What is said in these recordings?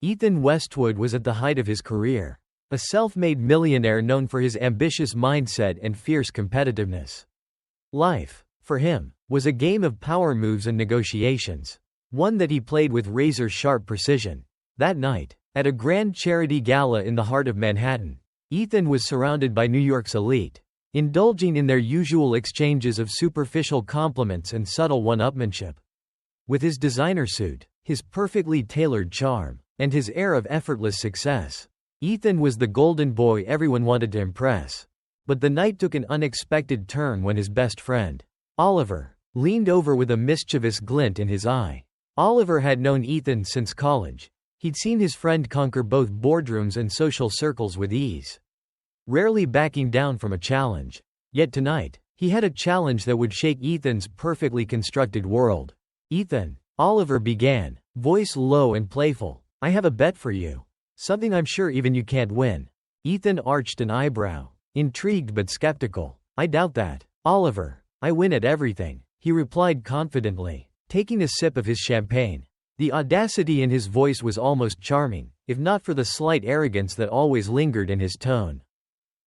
Ethan Westwood was at the height of his career. A self-made millionaire known for his ambitious mindset and fierce competitiveness. Life, for him, was a game of power moves and negotiations. One that he played with razor-sharp precision. That night, at a grand charity gala in the heart of Manhattan, Ethan was surrounded by New York's elite, indulging in their usual exchanges of superficial compliments and subtle one-upmanship. With his designer suit, his perfectly tailored charm, and his air of effortless success, Ethan was the golden boy everyone wanted to impress. But the night took an unexpected turn when his best friend, Oliver, leaned over with a mischievous glint in his eye. Oliver had known Ethan since college. He'd seen his friend conquer both boardrooms and social circles with ease, rarely backing down from a challenge. Yet tonight, he had a challenge that would shake Ethan's perfectly constructed world. "Ethan," Oliver began, voice low and playful, "I have a bet for you. Something I'm sure even you can't win." Ethan arched an eyebrow, intrigued but skeptical. "I doubt that, Oliver. I win at everything," he replied confidently, taking a sip of his champagne. The audacity in his voice was almost charming, if not for the slight arrogance that always lingered in his tone.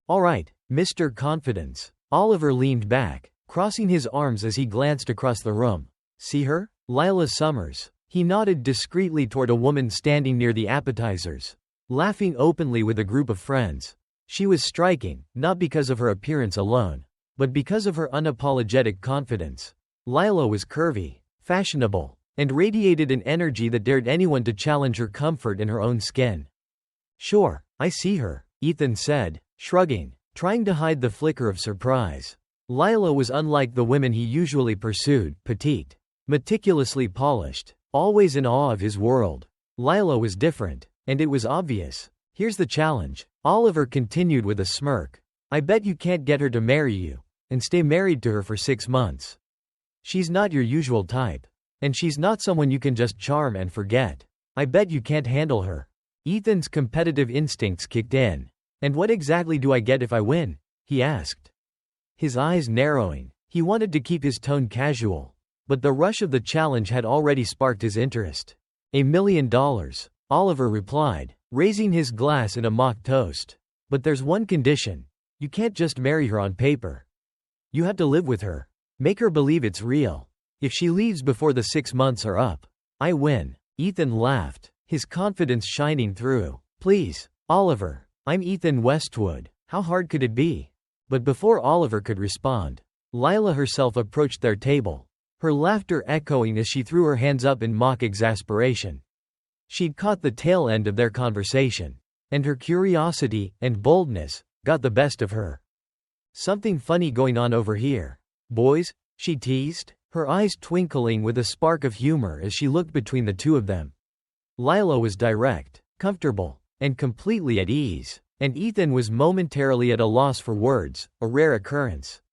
"All right, Mr. Confidence." Oliver leaned back, crossing his arms as he glanced across the room. "See her? Lila Summers." He nodded discreetly toward a woman standing near the appetizers, laughing openly with a group of friends. She was striking, not because of her appearance alone, but because of her unapologetic confidence. Lila was curvy, fashionable, and radiated an energy that dared anyone to challenge her comfort in her own skin. "Sure, I see her," Ethan said, shrugging, trying to hide the flicker of surprise. Lila was unlike the women he usually pursued, petite, meticulously polished, always in awe of his world. Lila was different, and it was obvious. "Here's the challenge," Oliver continued with a smirk. "I bet you can't get her to marry you, and stay married to her for 6 months. She's not your usual type. And she's not someone you can just charm and forget. I bet you can't handle her." Ethan's competitive instincts kicked in. "And what exactly do I get if I win?" he asked, his eyes narrowing. He wanted to keep his tone casual, but the rush of the challenge had already sparked his interest. $1 million, Oliver replied, raising his glass in a mock toast. "But there's one condition. You can't just marry her on paper. You have to live with her. Make her believe it's real. If she leaves before the 6 months are up, I win." Ethan laughed, his confidence shining through. "Please, Oliver, I'm Ethan Westwood. How hard could it be?" But before Oliver could respond, Lila herself approached their table, her laughter echoing as she threw her hands up in mock exasperation. She'd caught the tail end of their conversation, and her curiosity and boldness got the best of her. "Something funny going on over here, boys?" she teased, her eyes twinkling with a spark of humor as she looked between the two of them. Lila was direct, comfortable, and completely at ease, and Ethan was momentarily at a loss for words, a rare occurrence.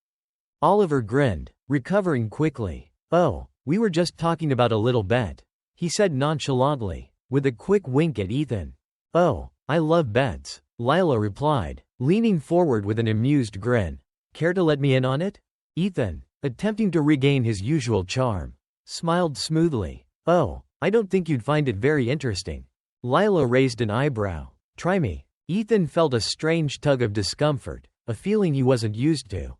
Oliver grinned, recovering quickly. "Oh, we were just talking about a little bet," he said nonchalantly, with a quick wink at Ethan. "Oh, I love bets," Lila replied, leaning forward with an amused grin. "Care to let me in on it?" Ethan, attempting to regain his usual charm, smiled smoothly. "Oh, I don't think you'd find it very interesting." Lila raised an eyebrow. "Try me." Ethan felt a strange tug of discomfort, a feeling he wasn't used to.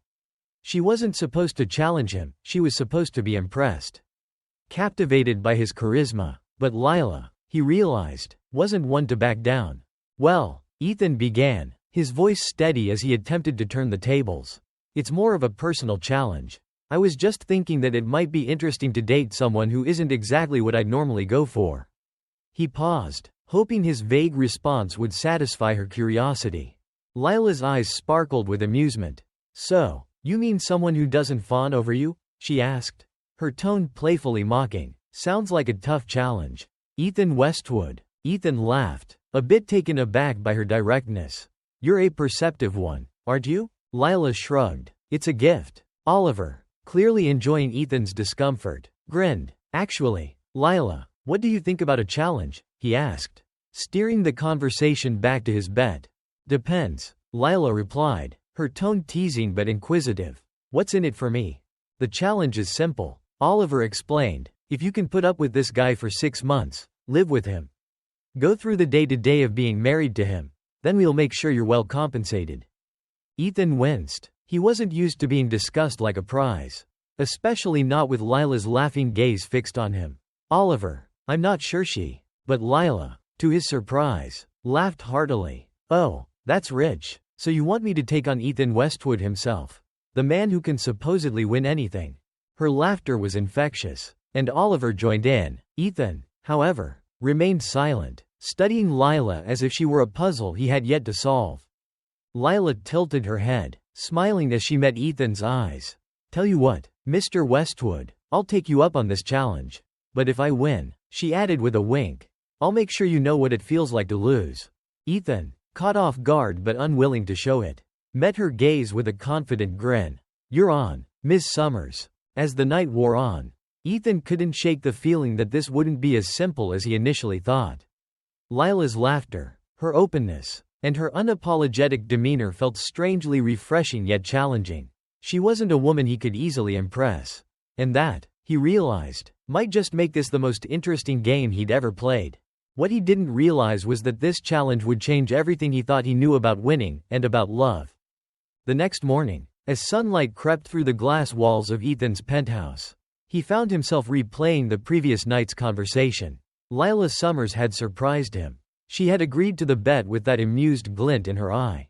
She wasn't supposed to challenge him, she was supposed to be impressed, captivated by his charisma. But Lila, he realized, wasn't one to back down. "Well," Ethan began, his voice steady as he attempted to turn the tables, "it's more of a personal challenge. I was just thinking that it might be interesting to date someone who isn't exactly what I'd normally go for." He paused, hoping his vague response would satisfy her curiosity. Lila's eyes sparkled with amusement. "So, you mean someone who doesn't fawn over you?" she asked, her tone playfully mocking. "Sounds like a tough challenge." "Ethan Westwood." Ethan laughed, a bit taken aback by her directness. "You're a perceptive one, aren't you?" Lila shrugged. "It's a gift." Oliver, clearly enjoying Ethan's discomfort, grinned. "Actually, Lila, what do you think about a challenge?" he asked, steering the conversation back to his bet. "Depends," Lila replied, her tone teasing but inquisitive. "What's in it for me?" "The challenge is simple," Oliver explained. "If you can put up with this guy for 6 months, live with him. Go through the day-to-day of being married to him. Then we'll make sure you're well compensated." Ethan winced. He wasn't used to being discussed like a prize. Especially not with Lila's laughing gaze fixed on him. "Oliver, I'm not sure she." But Lila, to his surprise, laughed heartily. "Oh, that's rich. So you want me to take on Ethan Westwood himself? The man who can supposedly win anything." Her laughter was infectious, and Oliver joined in. Ethan, however, remained silent, studying Lila as if she were a puzzle he had yet to solve. Lila tilted her head, smiling as she met Ethan's eyes. "Tell you what, Mr. Westwood, I'll take you up on this challenge. But if I win," she added with a wink, "I'll make sure you know what it feels like to lose." Ethan, caught off guard but unwilling to show it, met her gaze with a confident grin. "You're on, Miss Summers." As the night wore on, Ethan couldn't shake the feeling that this wouldn't be as simple as he initially thought. Lila's laughter, her openness, and her unapologetic demeanor felt strangely refreshing yet challenging. She wasn't a woman he could easily impress. And that, he realized, might just make this the most interesting game he'd ever played. What he didn't realize was that this challenge would change everything he thought he knew about winning, and about love. The next morning, as sunlight crept through the glass walls of Ethan's penthouse, he found himself replaying the previous night's conversation. Lila Summers had surprised him. She had agreed to the bet with that amused glint in her eye.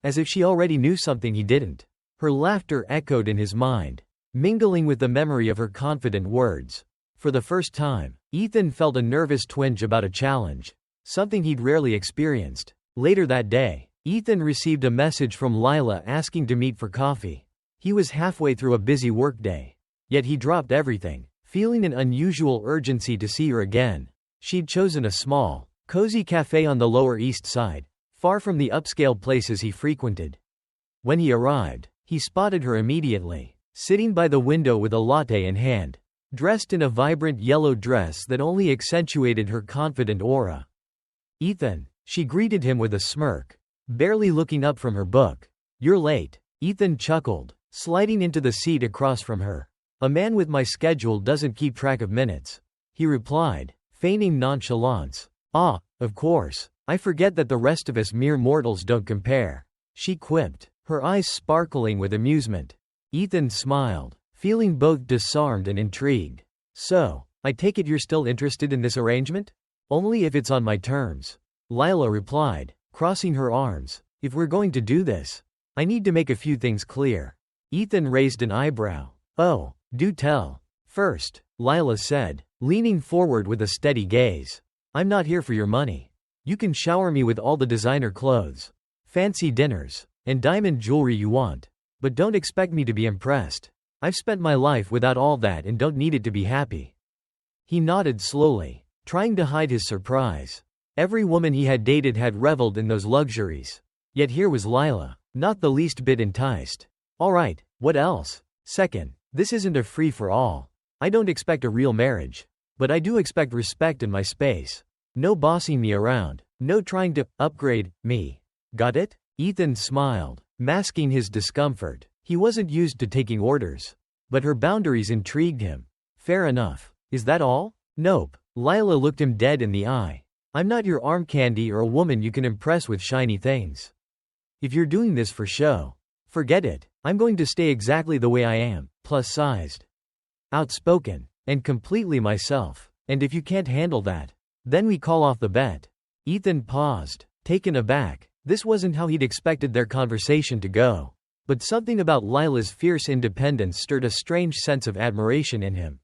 As if she already knew something he didn't. Her laughter echoed in his mind, mingling with the memory of her confident words. For the first time, Ethan felt a nervous twinge about a challenge, something he'd rarely experienced. Later that day, Ethan received a message from Lila asking to meet for coffee. He was halfway through a busy workday. Yet he dropped everything, feeling an unusual urgency to see her again. She'd chosen a small, cozy cafe on the Lower East Side, far from the upscale places he frequented. When he arrived, he spotted her immediately, sitting by the window with a latte in hand, dressed in a vibrant yellow dress that only accentuated her confident aura. "Ethan," she greeted him with a smirk, barely looking up from her book. "You're late." Ethan chuckled, sliding into the seat across from her. "A man with my schedule doesn't keep track of minutes," he replied, feigning nonchalance. "Ah, of course, I forget that the rest of us mere mortals don't compare," she quipped, her eyes sparkling with amusement. Ethan smiled, feeling both disarmed and intrigued. "So, I take it you're still interested in this arrangement?" "Only if it's on my terms," Lila replied, crossing her arms. "If we're going to do this, I need to make a few things clear." Ethan raised an eyebrow. "Oh, do tell." "First," Lila said, leaning forward with a steady gaze, "I'm not here for your money. You can shower me with all the designer clothes, fancy dinners, and diamond jewelry you want. But don't expect me to be impressed. I've spent my life without all that and don't need it to be happy." He nodded slowly, trying to hide his surprise. Every woman he had dated had reveled in those luxuries. Yet here was Lila, not the least bit enticed. "All right, what else?" "Second, this isn't a free-for-all. I don't expect a real marriage. But I do expect respect in my space. No bossing me around. No trying to upgrade me. Got it?" Ethan smiled, masking his discomfort. He wasn't used to taking orders. But her boundaries intrigued him. "Fair enough. Is that all?" "Nope." Lila looked him dead in the eye. "I'm not your arm candy or a woman you can impress with shiny things. If you're doing this for show, forget it. I'm going to stay exactly the way I am, plus-sized, outspoken, and completely myself. And if you can't handle that, then we call off the bet." Ethan paused, taken aback. This wasn't how he'd expected their conversation to go. But something about Lila's fierce independence stirred a strange sense of admiration in him.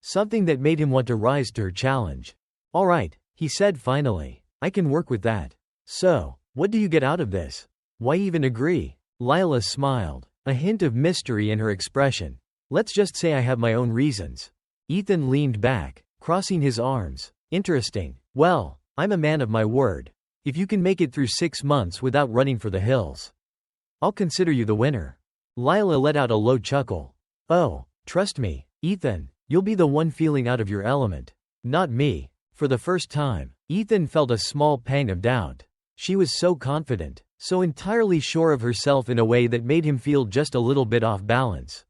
Something that made him want to rise to her challenge. "All right," he said finally. "I can work with that. So, what do you get out of this? Why even agree?" Lila smiled, a hint of mystery in her expression. "Let's just say I have my own reasons." Ethan leaned back, crossing his arms. "Interesting. Well, I'm a man of my word. If you can make it through 6 months without running for the hills, I'll consider you the winner." Lila let out a low chuckle. "Oh, trust me, Ethan, you'll be the one feeling out of your element. Not me." For the first time, Ethan felt a small pang of doubt. She was so confident, so entirely sure of herself in a way that made him feel just a little bit off balance.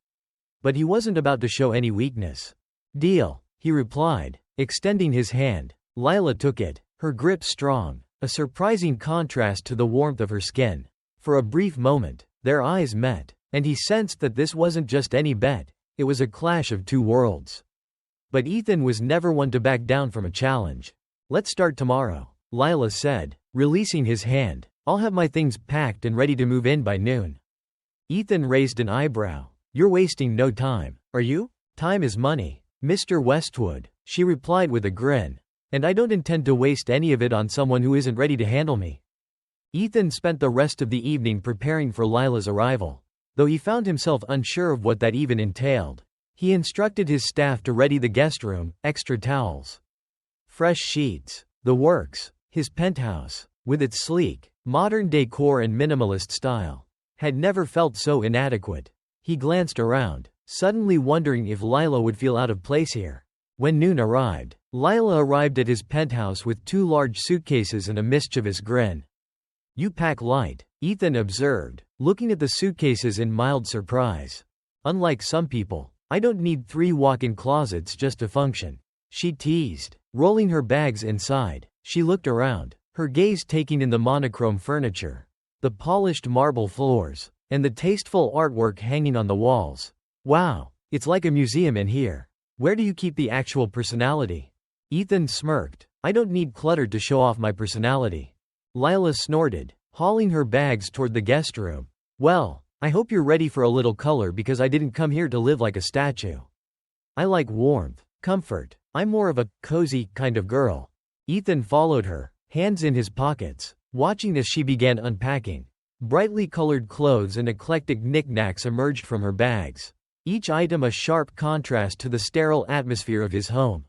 But he wasn't about to show any weakness. "Deal," he replied, extending his hand. Lila took it, her grip strong, a surprising contrast to the warmth of her skin. For a brief moment, their eyes met, and he sensed that this wasn't just any bet, it was a clash of two worlds. But Ethan was never one to back down from a challenge. "Let's start tomorrow," Lila said, releasing his hand. "I'll have my things packed and ready to move in by noon." Ethan raised an eyebrow. "You're wasting no time, are you?" "Time is money, Mr. Westwood," she replied with a grin. "And I don't intend to waste any of it on someone who isn't ready to handle me." Ethan spent the rest of the evening preparing for Lila's arrival. Though he found himself unsure of what that even entailed, he instructed his staff to ready the guest room, extra towels, fresh sheets, the works. His penthouse, with its sleek, modern decor and minimalist style, had never felt so inadequate. He glanced around, suddenly wondering if Lila would feel out of place here. When noon arrived, Lila arrived at his penthouse with 2 large suitcases and a mischievous grin. "You pack light," Ethan observed, looking at the suitcases in mild surprise. "Unlike some people, I don't need 3 walk-in closets just to function," she teased. Rolling her bags inside, she looked around, her gaze taking in the monochrome furniture, the polished marble floors, and the tasteful artwork hanging on the walls. "Wow, it's like a museum in here. Where do you keep the actual personality?" Ethan smirked. "I don't need clutter to show off my personality." Lila snorted, hauling her bags toward the guest room. "Well, I hope you're ready for a little color because I didn't come here to live like a statue. I like warmth, comfort. I'm more of a cozy kind of girl." Ethan followed her, hands in his pockets, watching as she began unpacking. Brightly colored clothes and eclectic knickknacks emerged from her bags, each item a sharp contrast to the sterile atmosphere of his home.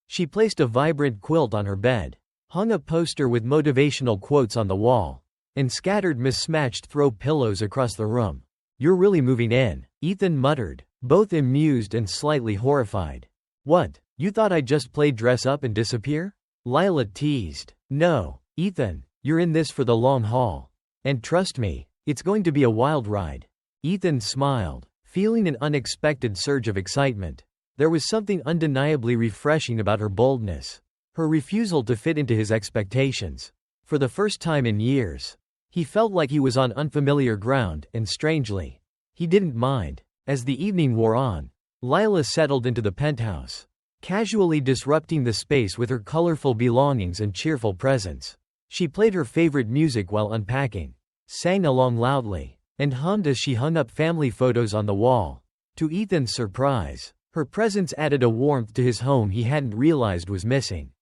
She placed a vibrant quilt on her bed, hung a poster with motivational quotes on the wall, and scattered mismatched throw pillows across the room. "You're really moving in," Ethan muttered, both amused and slightly horrified. "What, you thought I'd just play dress up and disappear?" Lila teased. "No, Ethan, you're in this for the long haul. And trust me, it's going to be a wild ride." Ethan smiled, feeling an unexpected surge of excitement. There was something undeniably refreshing about her boldness, her refusal to fit into his expectations. For the first time in years, he felt like he was on unfamiliar ground, and strangely, he didn't mind. As the evening wore on, Lila settled into the penthouse, casually disrupting the space with her colorful belongings and cheerful presence. She played her favorite music while unpacking, sang along loudly, and hummed as she hung up family photos on the wall. To Ethan's surprise, her presence added a warmth to his home he hadn't realized was missing.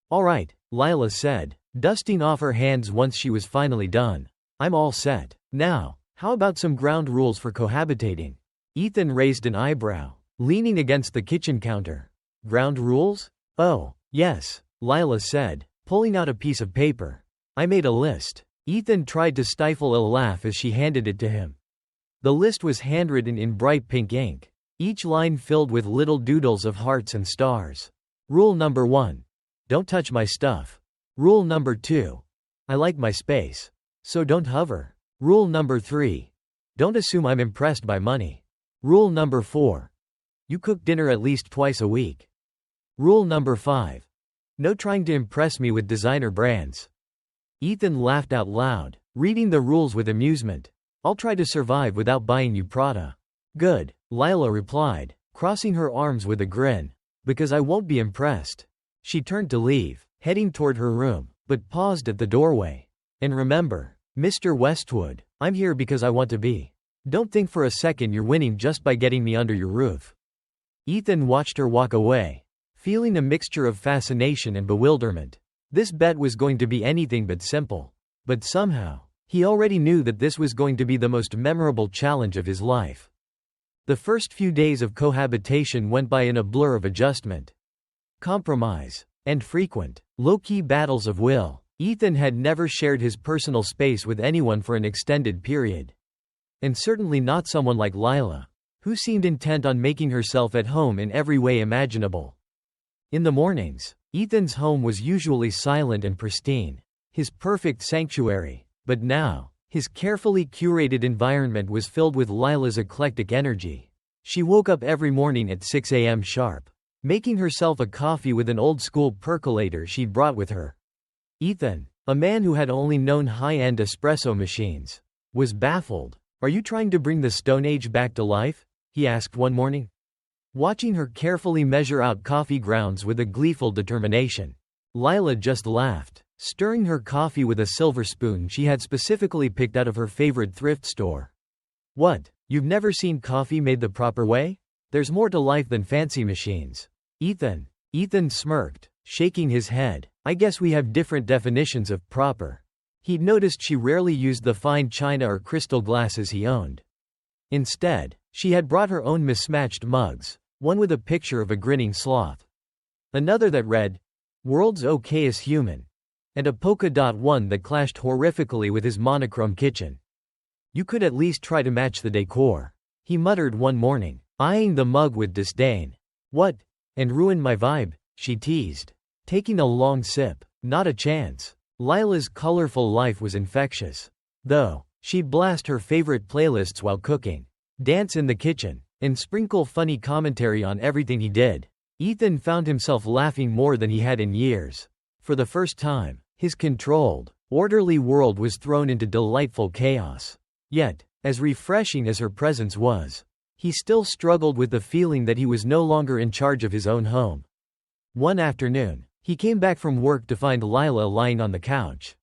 "All right," Lila said, dusting off her hands once she was finally done. "I'm all set. Now, how about some ground rules for cohabitating?" Ethan raised an eyebrow, leaning against the kitchen counter. "Ground rules? Oh, yes," Lila said, pulling out a piece of paper. "I made a list." Ethan tried to stifle a laugh as she handed it to him. The list was handwritten in bright pink ink, each line filled with little doodles of hearts and stars. "Rule number 1. Don't touch my stuff. Rule number 2. I like my space, so don't hover. Rule number 3. Don't assume I'm impressed by money. Rule number 4. You cook dinner at least twice a week. Rule number 5. No trying to impress me with designer brands." Ethan laughed out loud, reading the rules with amusement. "I'll try to survive without buying you Prada." "Good," Lila replied, crossing her arms with a grin. "Because I won't be impressed." She turned to leave, heading toward her room, but paused at the doorway. "And remember, Mr. Westwood, I'm here because I want to be. Don't think for a second you're winning just by getting me under your roof." Ethan watched her walk away, feeling a mixture of fascination and bewilderment. This bet was going to be anything but simple. But somehow, he already knew that this was going to be the most memorable challenge of his life. The first few days of cohabitation went by in a blur of adjustment, compromise, and frequent, low-key battles of will. Ethan had never shared his personal space with anyone for an extended period. And certainly not someone like Lila, who seemed intent on making herself at home in every way imaginable. In the mornings, Ethan's home was usually silent and pristine, his perfect sanctuary, but now, his carefully curated environment was filled with Lila's eclectic energy. She woke up every morning at 6 a.m. sharp, making herself a coffee with an old-school percolator she'd brought with her. Ethan, a man who had only known high-end espresso machines, was baffled. "Are you trying to bring the Stone Age back to life?" he asked one morning. Watching her carefully measure out coffee grounds with a gleeful determination, Lila just laughed, stirring her coffee with a silver spoon she had specifically picked out of her favorite thrift store. "What, you've never seen coffee made the proper way? There's more to life than fancy machines." Ethan smirked, shaking his head. "I guess we have different definitions of proper." He'd noticed she rarely used the fine china or crystal glasses he owned. Instead, she had brought her own mismatched mugs, one with a picture of a grinning sloth, another that read, "World's okayest human," and a polka dot one that clashed horrifically with his monochrome kitchen. "You could at least try to match the decor," he muttered one morning, eyeing the mug with disdain. "What? And ruin my vibe?" she teased, taking a long sip. "Not a chance." Lila's colorful life was infectious. Though, she'd blast her favorite playlists while cooking, dance in the kitchen, and sprinkle funny commentary on everything he did. Ethan found himself laughing more than he had in years. For the first time, his controlled, orderly world was thrown into delightful chaos. Yet, as refreshing as her presence was, he still struggled with the feeling that he was no longer in charge of his own home. One afternoon, he came back from work to find Lila lying on the couch,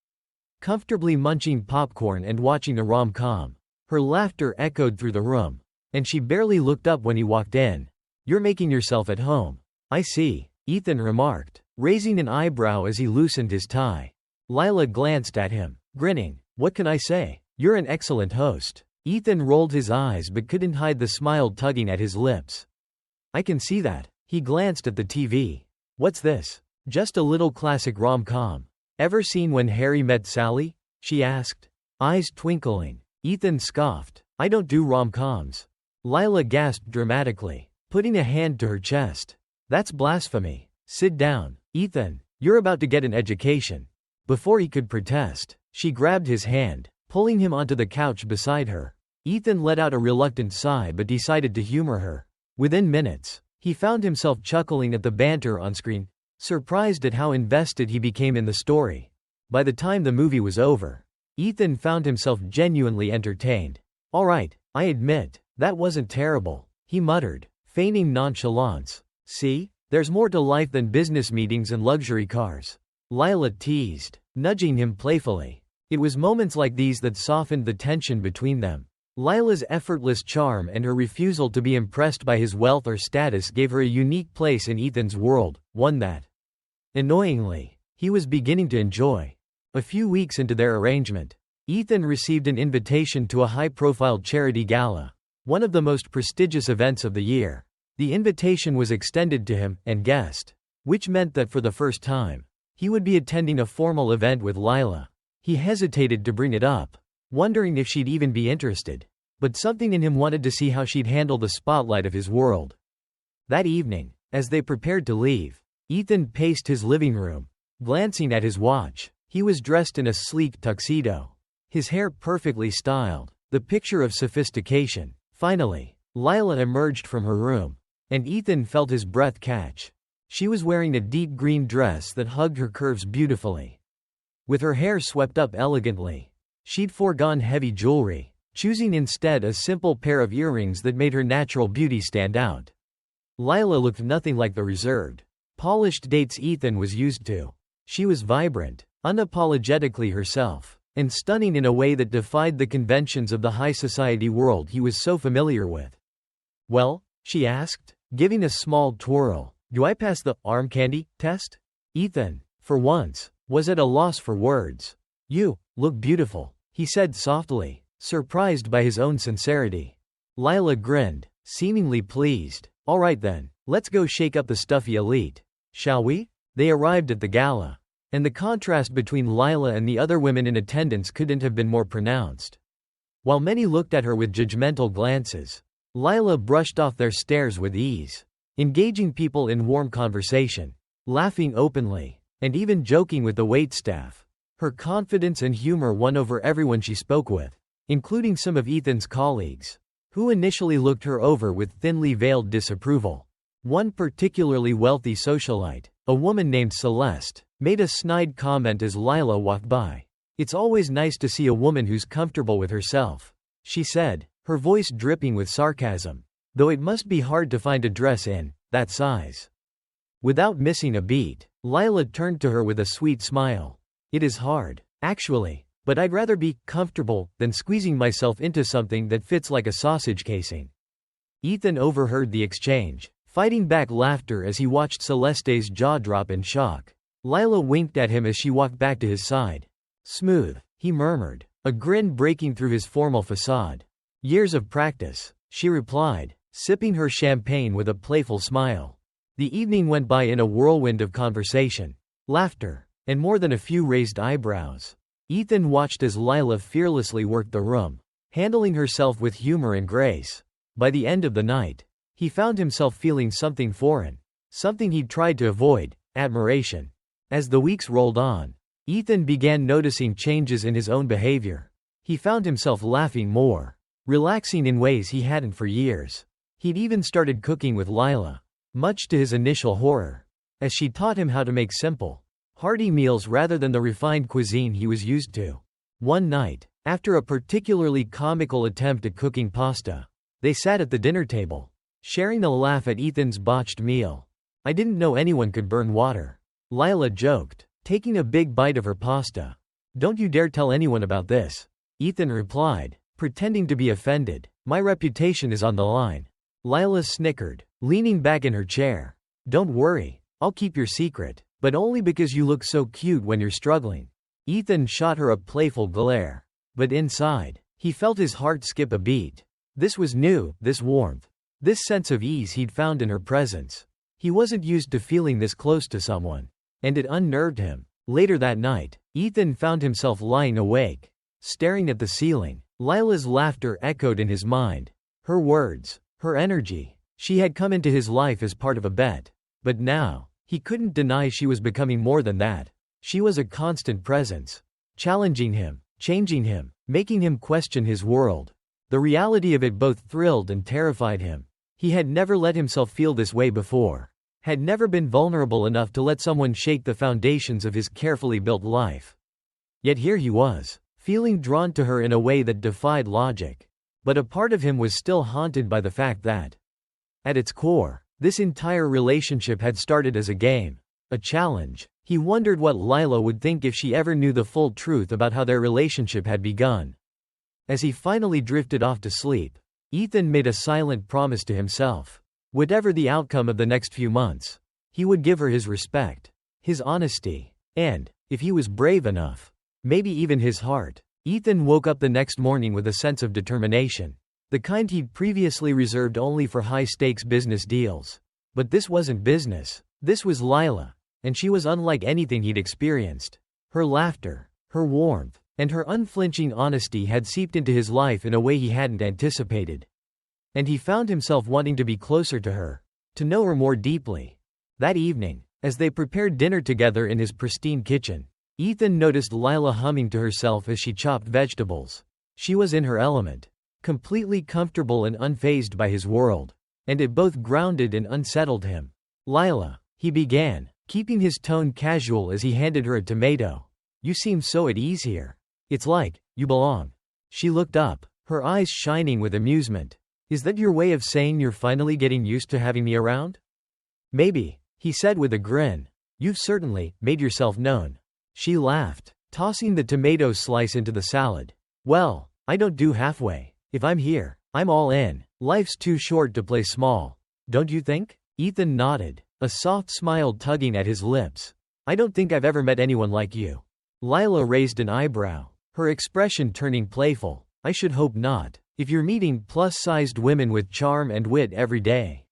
comfortably munching popcorn and watching a rom-com. Her laughter echoed through the room, and she barely looked up when he walked in. "You're making yourself at home." "I see," Ethan remarked, raising an eyebrow as he loosened his tie. Lila glanced at him, grinning. "What can I say? You're an excellent host." Ethan rolled his eyes but couldn't hide the smile tugging at his lips. "I can see that." He glanced at the TV. "What's this?" "Just a little classic rom-com. Ever seen When Harry Met Sally?" she asked, eyes twinkling. Ethan scoffed. "I don't do rom-coms." Lila gasped dramatically, putting a hand to her chest. "That's blasphemy. Sit down, Ethan. You're about to get an education." Before he could protest, she grabbed his hand, pulling him onto the couch beside her. Ethan let out a reluctant sigh but decided to humor her. Within minutes, he found himself chuckling at the banter on screen, surprised at how invested he became in the story. By the time the movie was over, Ethan found himself genuinely entertained. "All right, I admit, that wasn't terrible," he muttered, feigning nonchalance. "See, there's more to life than business meetings and luxury cars," Lila teased, nudging him playfully. It was moments like these that softened the tension between them. Lila's effortless charm and her refusal to be impressed by his wealth or status gave her a unique place in Ethan's world, one that, annoyingly, he was beginning to enjoy. A few weeks into their arrangement, Ethan received an invitation to a high-profile charity gala, one of the most prestigious events of the year. The invitation was extended to him and guest, which meant that for the first time, he would be attending a formal event with Lila. He hesitated to bring it up, wondering if she'd even be interested, but something in him wanted to see how she'd handle the spotlight of his world. That evening, as they prepared to leave, Ethan paced his living room, glancing at his watch. He was dressed in a sleek tuxedo, his hair perfectly styled, the picture of sophistication. Finally, Lila emerged from her room, and Ethan felt his breath catch. She was wearing a deep green dress that hugged her curves beautifully. With her hair swept up elegantly, she'd foregone heavy jewelry, choosing instead a simple pair of earrings that made her natural beauty stand out. Lila looked nothing like the reserved, polished dates Ethan was used to. She was vibrant, unapologetically herself, and stunning in a way that defied the conventions of the high society world he was so familiar with. "Well?" she asked, giving a small twirl. "Do I pass the arm candy test?" Ethan, for once, was at a loss for words. "You look beautiful," he said softly, surprised by his own sincerity. Lila grinned, seemingly pleased. "All right then, let's go shake up the stuffy elite, shall we?" They arrived at the gala, and the contrast between Lila and the other women in attendance couldn't have been more pronounced. While many looked at her with judgmental glances, Lila brushed off their stares with ease, engaging people in warm conversation, laughing openly, and even joking with the waitstaff. Her confidence and humor won over everyone she spoke with, including some of Ethan's colleagues, who initially looked her over with thinly veiled disapproval. One particularly wealthy socialite, a woman named Celeste, made a snide comment as Lila walked by. "It's always nice to see a woman who's comfortable with herself," she said, her voice dripping with sarcasm. "Though it must be hard to find a dress in that size." Without missing a beat, Lila turned to her with a sweet smile. "It is hard, actually, but I'd rather be comfortable than squeezing myself into something that fits like a sausage casing." Ethan overheard the exchange, fighting back laughter as he watched Celeste's jaw drop in shock. Lila winked at him as she walked back to his side. "Smooth," he murmured, a grin breaking through his formal facade. "Years of practice," she replied, sipping her champagne with a playful smile. The evening went by in a whirlwind of conversation, laughter, and more than a few raised eyebrows. Ethan watched as Lila fearlessly worked the room, handling herself with humor and grace. By the end of the night, he found himself feeling something foreign, something he'd tried to avoid: admiration. As the weeks rolled on, Ethan began noticing changes in his own behavior. He found himself laughing more, relaxing in ways he hadn't for years. He'd even started cooking with Lila, much to his initial horror, as she taught him how to make simple, hearty meals rather than the refined cuisine he was used to. One night, after a particularly comical attempt at cooking pasta, they sat at the dinner table, sharing a laugh at Ethan's botched meal. "I didn't know anyone could burn water," Lila joked, taking a big bite of her pasta. "Don't you dare tell anyone about this," Ethan replied, pretending to be offended. "My reputation is on the line." Lila snickered, leaning back in her chair. "Don't worry, I'll keep your secret, but only because you look so cute when you're struggling." Ethan shot her a playful glare, but inside, he felt his heart skip a beat. This was new, this warmth, this sense of ease he'd found in her presence. He wasn't used to feeling this close to someone, and it unnerved him. Later that night, Ethan found himself lying awake, staring at the ceiling. Lila's laughter echoed in his mind, her words, her energy. She had come into his life as part of a bet, but now, he couldn't deny she was becoming more than that. She was a constant presence, challenging him, changing him, making him question his world. The reality of it both thrilled and terrified him. He had never let himself feel this way before, had never been vulnerable enough to let someone shake the foundations of his carefully built life. Yet here he was, feeling drawn to her in a way that defied logic. But a part of him was still haunted by the fact that, at its core, this entire relationship had started as a game, a challenge. He wondered what Lila would think if she ever knew the full truth about how their relationship had begun. As he finally drifted off to sleep, Ethan made a silent promise to himself. Whatever the outcome of the next few months, he would give her his respect, his honesty, and, if he was brave enough, maybe even his heart. Ethan woke up the next morning with a sense of determination, the kind he'd previously reserved only for high-stakes business deals. But this wasn't business. This was Lila, and she was unlike anything he'd experienced. Her laughter, her warmth, and her unflinching honesty had seeped into his life in a way he hadn't anticipated. And he found himself wanting to be closer to her, to know her more deeply. That evening, as they prepared dinner together in his pristine kitchen, Ethan noticed Lila humming to herself as she chopped vegetables. She was in her element, completely comfortable and unfazed by his world, and it both grounded and unsettled him. "Lila," he began, keeping his tone casual as he handed her a tomato. "You seem so at ease here. It's like, you belong." She looked up, her eyes shining with amusement. "Is that your way of saying you're finally getting used to having me around?" "Maybe," he said with a grin. "You've certainly made yourself known." She laughed, tossing the tomato slice into the salad. "Well, I don't do halfway. If I'm here, I'm all in. Life's too short to play small. Don't you think?" Ethan nodded, a soft smile tugging at his lips. "I don't think I've ever met anyone like you." Lila raised an eyebrow, her expression turning playful. "I should hope not. If you're meeting plus-sized women with charm and wit every day,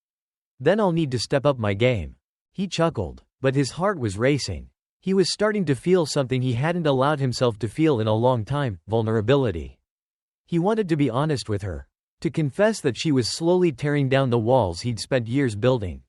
then I'll need to step up my game." He chuckled, but his heart was racing. He was starting to feel something he hadn't allowed himself to feel in a long time: vulnerability. He wanted to be honest with her, to confess that she was slowly tearing down the walls he'd spent years building.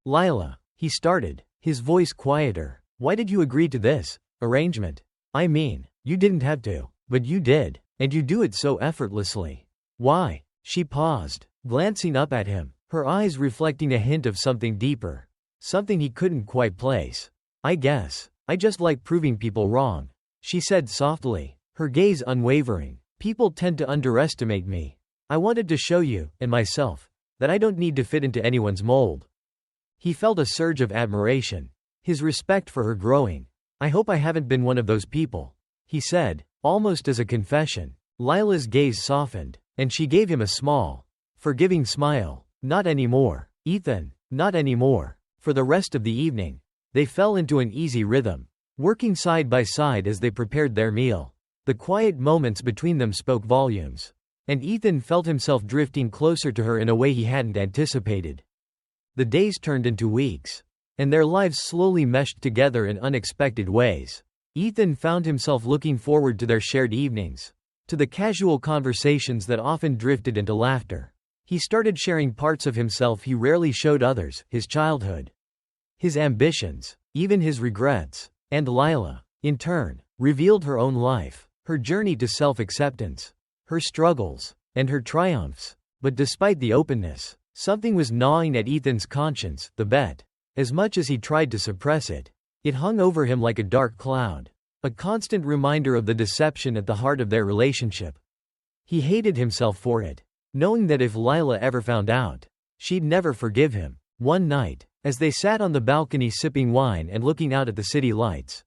"Lila," he started, his voice quieter, "why did you agree to this arrangement? I mean, you didn't have to, but you did, and you do it so effortlessly. Why?" She paused, glancing up at him, her eyes reflecting a hint of something deeper, something he couldn't quite place. I I just like proving people wrong, she said softly, her gaze unwavering. People tend to underestimate me. I wanted to show you, and myself, that I don't need to fit into anyone's mold. He felt a surge of admiration, his respect for her growing. I hope I haven't been one of those people, he said, almost as a confession. Lila's gaze softened, and she gave him a small, forgiving smile. Not anymore, Ethan, not anymore. For the rest of the evening, they fell into an easy rhythm, working side by side as they prepared their meal. The quiet moments between them spoke volumes, and Ethan felt himself drifting closer to her in a way he hadn't anticipated. The days turned into weeks, and their lives slowly meshed together in unexpected ways. Ethan found himself looking forward to their shared evenings, to the casual conversations that often drifted into laughter. He started sharing parts of himself he rarely showed others, his childhood, his ambitions, even his regrets. And Lila, in turn, revealed her own life, her journey to self-acceptance, her struggles, and her triumphs. But despite the openness, something was gnawing at Ethan's conscience, the bet. As much as he tried to suppress it, it hung over him like a dark cloud, a constant reminder of the deception at the heart of their relationship. He hated himself for it, knowing that if Lila ever found out, she'd never forgive him. One night, as they sat on the balcony sipping wine and looking out at the city lights,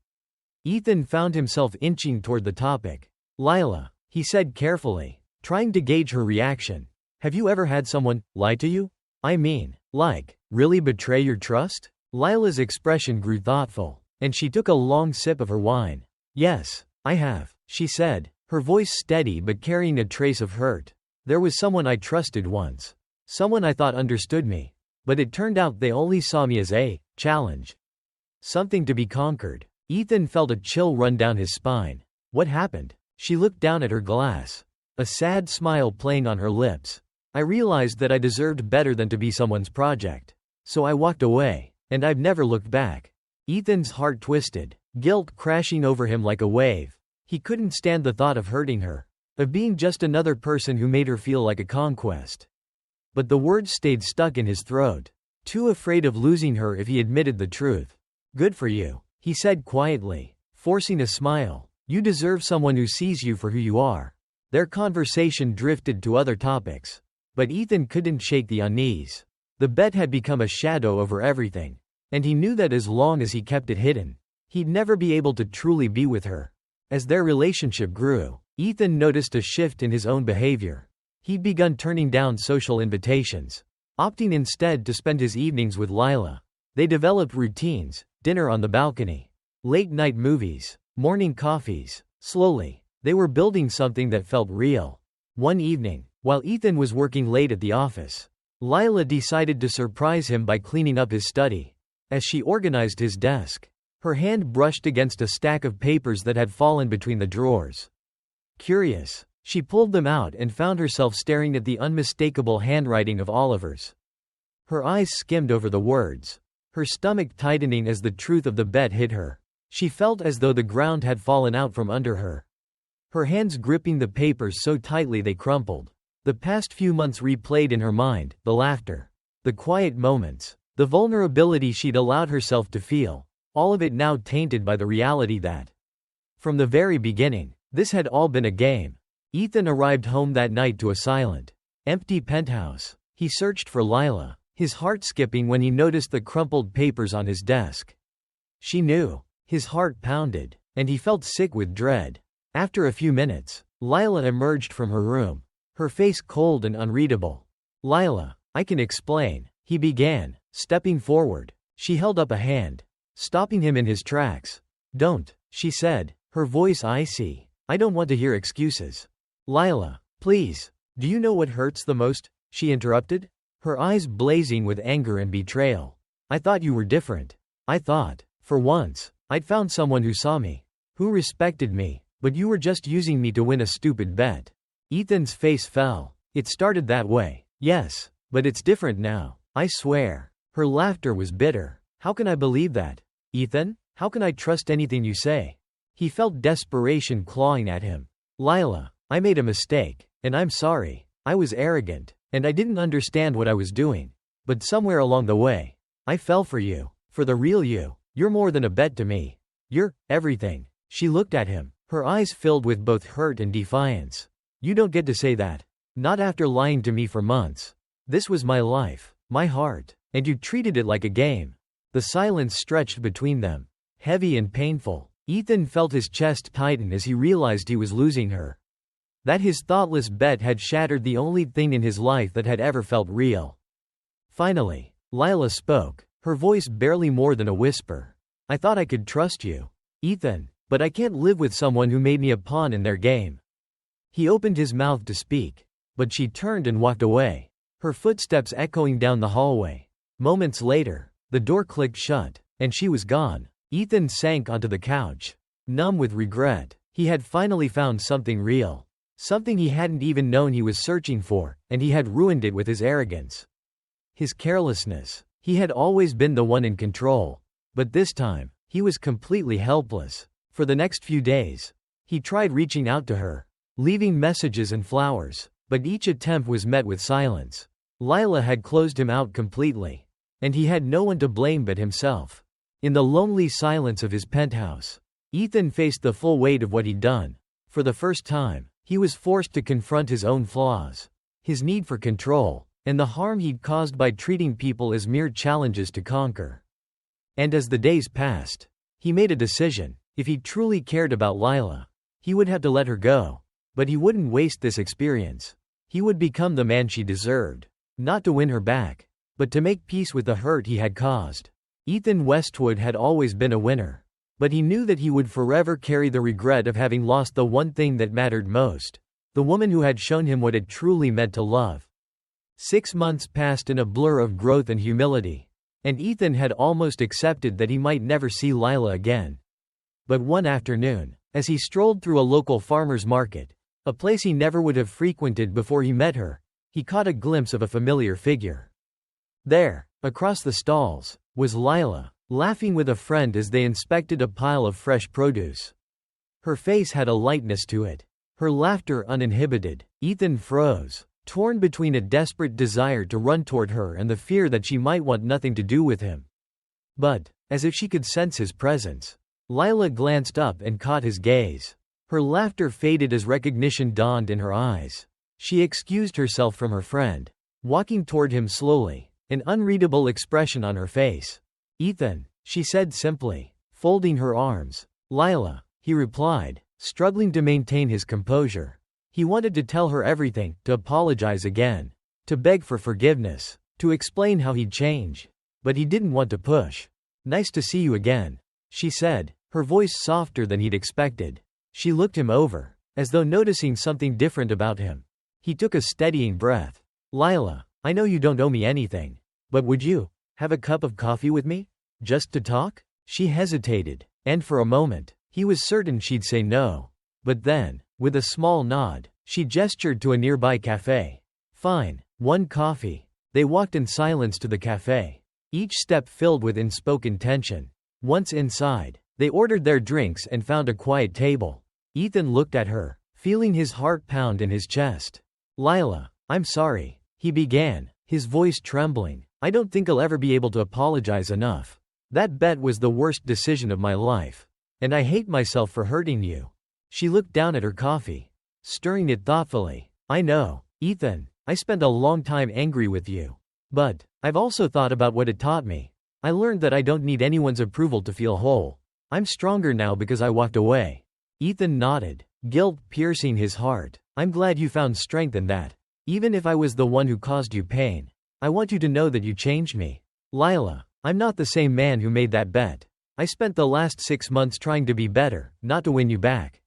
Ethan found himself inching toward the topic. Lila, he said carefully, trying to gauge her reaction. Have you ever had someone lie to you? I mean, like, really betray your trust? Lila's expression grew thoughtful, and she took a long sip of her wine. Yes, I have, she said, her voice steady but carrying a trace of hurt. There was someone I trusted once. Someone I thought understood me. But it turned out they only saw me as a challenge. Something to be conquered. Ethan felt a chill run down his spine. What happened? She looked down at her glass, a sad smile playing on her lips. I realized that I deserved better than to be someone's project. So I walked away, and I've never looked back. Ethan's heart twisted, guilt crashing over him like a wave. He couldn't stand the thought of hurting her, of being just another person who made her feel like a conquest. But the words stayed stuck in his throat, too afraid of losing her if he admitted the truth. Good for you, he said quietly, forcing a smile. You deserve someone who sees you for who you are. Their conversation drifted to other topics, but Ethan couldn't shake the unease. The bet had become a shadow over everything, and he knew that as long as he kept it hidden, he'd never be able to truly be with her. As their relationship grew, Ethan noticed a shift in his own behavior. He'd begun turning down social invitations, opting instead to spend his evenings with Lila. They developed routines, dinner on the balcony, late-night movies, morning coffees. Slowly, they were building something that felt real. One evening, while Ethan was working late at the office, Lila decided to surprise him by cleaning up his study. As she organized his desk, her hand brushed against a stack of papers that had fallen between the drawers. Curious, she pulled them out and found herself staring at the unmistakable handwriting of Oliver's. Her eyes skimmed over the words, her stomach tightening as the truth of the bet hit her. She felt as though the ground had fallen out from under her, her hands gripping the papers so tightly they crumpled. The past few months replayed in her mind, the laughter, the quiet moments, the vulnerability she'd allowed herself to feel, all of it now tainted by the reality that, from the very beginning, this had all been a game. Ethan arrived home that night to a silent, empty penthouse. He searched for Lila, his heart skipping when he noticed the crumpled papers on his desk. She knew. His heart pounded, and he felt sick with dread. After a few minutes, Lila emerged from her room, her face cold and unreadable. Lila, I can explain, he began, stepping forward. She held up a hand, stopping him in his tracks. Don't, she said, her voice icy. I don't want to hear excuses. Lila, please, do you know what hurts the most? She interrupted, her eyes blazing with anger and betrayal. I thought you were different. I thought, for once, I'd found someone who saw me, who respected me, but you were just using me to win a stupid bet. Ethan's face fell. It started that way. Yes, but it's different now. I swear. Her laughter was bitter. How can I believe that? Ethan, how can I trust anything you say? He felt desperation clawing at him. Lila, I made a mistake, and I'm sorry. I was arrogant, and I didn't understand what I was doing. But somewhere along the way, I fell for you. For the real you. You're more than a bet to me. You're everything. She looked at him, her eyes filled with both hurt and defiance. You don't get to say that. Not after lying to me for months. This was my life, my heart, and you treated it like a game. The silence stretched between them, heavy and painful. Ethan felt his chest tighten as he realized he was losing her. That his thoughtless bet had shattered the only thing in his life that had ever felt real. Finally, Lila spoke, her voice barely more than a whisper. I thought I could trust you, Ethan, but I can't live with someone who made me a pawn in their game. He opened his mouth to speak, but she turned and walked away, her footsteps echoing down the hallway. Moments later, the door clicked shut, and she was gone. Ethan sank onto the couch, numb with regret. He had finally found something real. Something he hadn't even known he was searching for, and he had ruined it with his arrogance. His carelessness. He had always been the one in control. But this time, he was completely helpless. For the next few days, he tried reaching out to her, leaving messages and flowers, but each attempt was met with silence. Lila had closed him out completely, and he had no one to blame but himself. In the lonely silence of his penthouse, Ethan faced the full weight of what he'd done. For the first time, he was forced to confront his own flaws, his need for control, and the harm he'd caused by treating people as mere challenges to conquer. And as the days passed, he made a decision. If he truly cared about Lila, he would have to let her go. But he wouldn't waste this experience. He would become the man she deserved. Not to win her back, but to make peace with the hurt he had caused. Ethan Westwood had always been a winner. But he knew that he would forever carry the regret of having lost the one thing that mattered most. The woman who had shown him what it truly meant to love. 6 months passed in a blur of growth and humility, and Ethan had almost accepted that he might never see Lila again. But one afternoon, as he strolled through a local farmer's market, a place he never would have frequented before he met her, he caught a glimpse of a familiar figure. There, across the stalls, was Lila, laughing with a friend as they inspected a pile of fresh produce. Her face had a lightness to it, her laughter uninhibited. Ethan froze, torn between a desperate desire to run toward her and the fear that she might want nothing to do with him. But, as if she could sense his presence, Lila glanced up and caught his gaze. Her laughter faded as recognition dawned in her eyes. She excused herself from her friend, walking toward him slowly, an unreadable expression on her face. Ethan, she said simply, folding her arms. Lila, he replied, struggling to maintain his composure. He wanted to tell her everything, to apologize again, to beg for forgiveness, to explain how he'd change. But he didn't want to push. Nice to see you again, she said, her voice softer than he'd expected. She looked him over, as though noticing something different about him. He took a steadying breath. Lila, I know you don't owe me anything, but would you have a cup of coffee with me? Just to talk? She hesitated, and for a moment, he was certain she'd say no. But then, with a small nod, she gestured to a nearby cafe. Fine, 1 coffee. They walked in silence to the cafe, each step filled with unspoken tension. Once inside, they ordered their drinks and found a quiet table. Ethan looked at her, feeling his heart pound in his chest. Lila, I'm sorry, he began, his voice trembling. I don't think I'll ever be able to apologize enough. That bet was the worst decision of my life. And I hate myself for hurting you. She looked down at her coffee, stirring it thoughtfully. I know, Ethan, I spent a long time angry with you. But, I've also thought about what it taught me. I learned that I don't need anyone's approval to feel whole. I'm stronger now because I walked away. Ethan nodded, guilt piercing his heart. I'm glad you found strength in that. Even if I was the one who caused you pain, I want you to know that you changed me. Lila, I'm not the same man who made that bet. I spent the last 6 months trying to be better, not to win you back,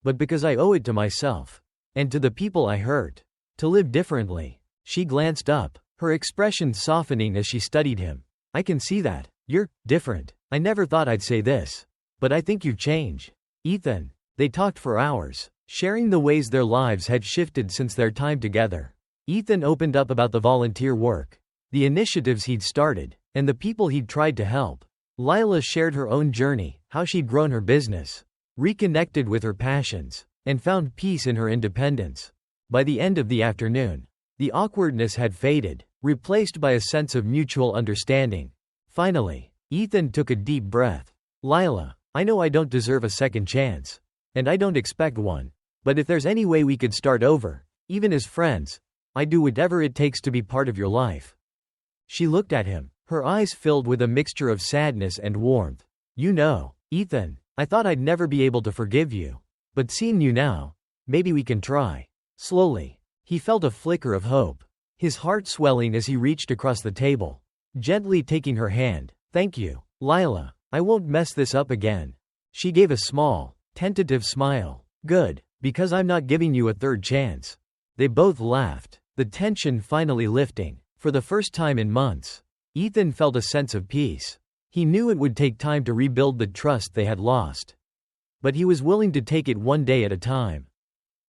but because I owe it to myself, and to the people I hurt, to live differently. She glanced up, her expression softening as she studied him. I can see that. You're different. I never thought I'd say this, but I think you've changed. Ethan. They talked for hours, sharing the ways their lives had shifted since their time together. Ethan opened up about the volunteer work, the initiatives he'd started, and the people he'd tried to help. Lila shared her own journey, how she'd grown her business, reconnected with her passions, and found peace in her independence. By the end of the afternoon, the awkwardness had faded, replaced by a sense of mutual understanding. Finally, Ethan took a deep breath. Lila, I know I don't deserve a second chance. And I don't expect one. But if there's any way we could start over, even as friends, I'd do whatever it takes to be part of your life." She looked at him, her eyes filled with a mixture of sadness and warmth. "You know, Ethan, I thought I'd never be able to forgive you. But seeing you now, maybe we can try." Slowly, he felt a flicker of hope, his heart swelling as he reached across the table, gently taking her hand. "Thank you, Lila. I won't mess this up again." She gave a small, tentative smile. "Good, because I'm not giving you a third chance." They both laughed, the tension finally lifting. For the first time in months, Ethan felt a sense of peace. He knew it would take time to rebuild the trust they had lost. But he was willing to take it one day at a time.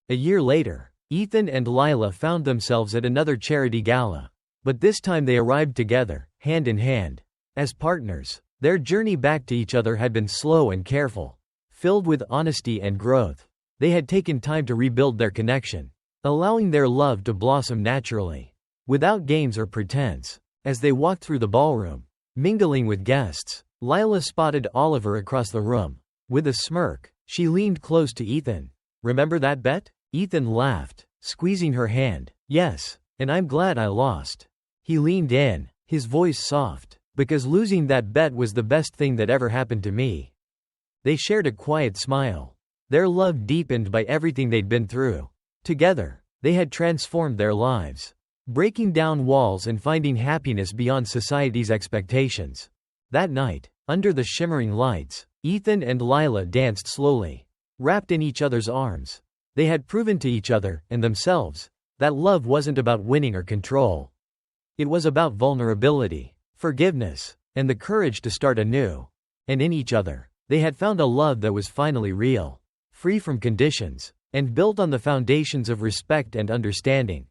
A year later, Ethan and Lila found themselves at another charity gala. But this time they arrived together, hand in hand. As partners, their journey back to each other had been slow and careful, filled with honesty and growth. They had taken time to rebuild their connection, allowing their love to blossom naturally, without games or pretense. As they walked through the ballroom, mingling with guests, Lila spotted Oliver across the room. With a smirk, she leaned close to Ethan. "Remember that bet?" Ethan laughed, squeezing her hand. "Yes, and I'm glad I lost." He leaned in, his voice soft, "because losing that bet was the best thing that ever happened to me." They shared a quiet smile, their love deepened by everything they'd been through. Together, they had transformed their lives, breaking down walls and finding happiness beyond society's expectations. That night, under the shimmering lights, Ethan and Lila danced slowly, wrapped in each other's arms. They had proven to each other, and themselves, that love wasn't about winning or control. It was about vulnerability, forgiveness, and the courage to start anew. And in each other, they had found a love that was finally real, free from conditions, and built on the foundations of respect and understanding.